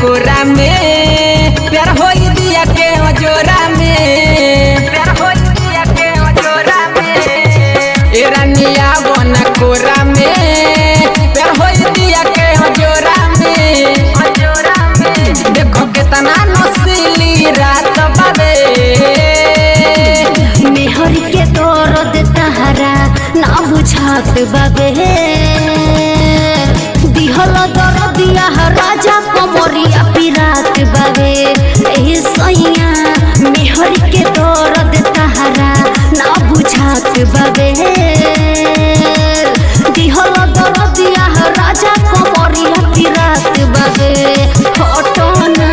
कोरा में प्यार हो दिया के जोरा में प्यार हो दिया के जोरा में ए रानिया बना कोरा में प्यार हो दिया के जोरा में देखो कितना नसीली रात बाबे मेहर के दर्द तहरा ना बुझात बाबे दिहल दर्दिया राजा कमरिया पिरात बाबे ए सैया मेहर के दर्द तहरा ना बुझात बाबे दिहल दर्दिया राजा कमरिया पिरात बाबे हटना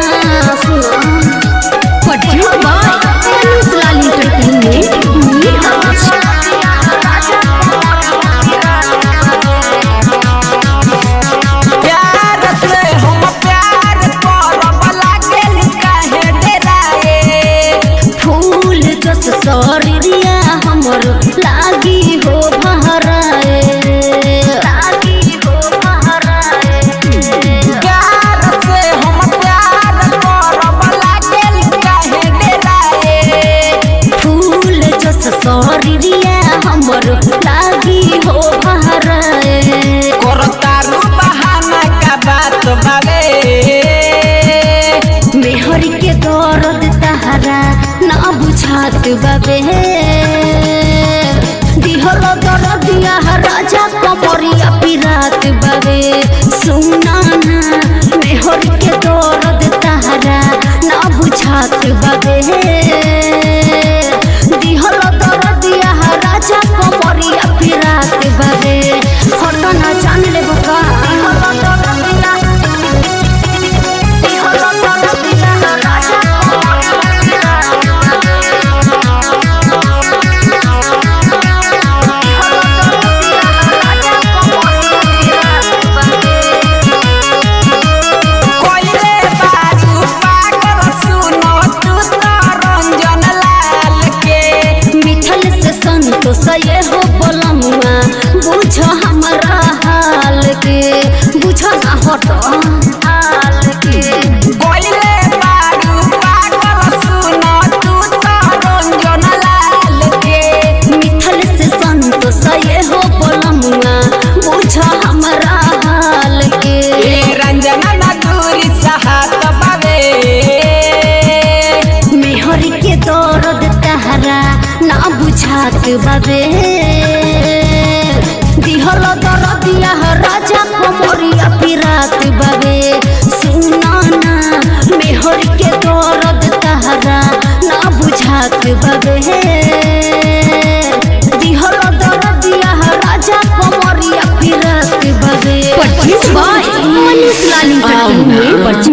सौरिया हमर लागी हो बहराए लागी हो बहराए प्यार से हम प्यार करब लागेल काहे डेराए फूल जस सौरिया हमर लागी हो बहराए करतारू बहाना का बात बावे मेहर के दर्द तहरा ना बुझात बाबे दिहल दर्दिया राजा कमरिया पिरात बाबे सुना ना मेहर के दर्द तहरा ना बुझात बाबे दिहल दर्दिया राजा कमरिया पिरात बाबे हटना जान ले बका तो सये हो बोलमुआ बुझ हमरा हाल के बुझ ना हट हाल के कोइले बारू पागल सुनो तू तो रंजन लाल के मिठल से संतो सये हो बोलमुआ बुझ हमरा हाल के ए रंजना ना दूरी सहात बावे मेहर के दर्द तहरा ना बुझात बाबे दिहल दर्दिया राजा कमरिया पिरात बाबे सुना ना मेहर के दर्द तहरा ना बुझात बाबे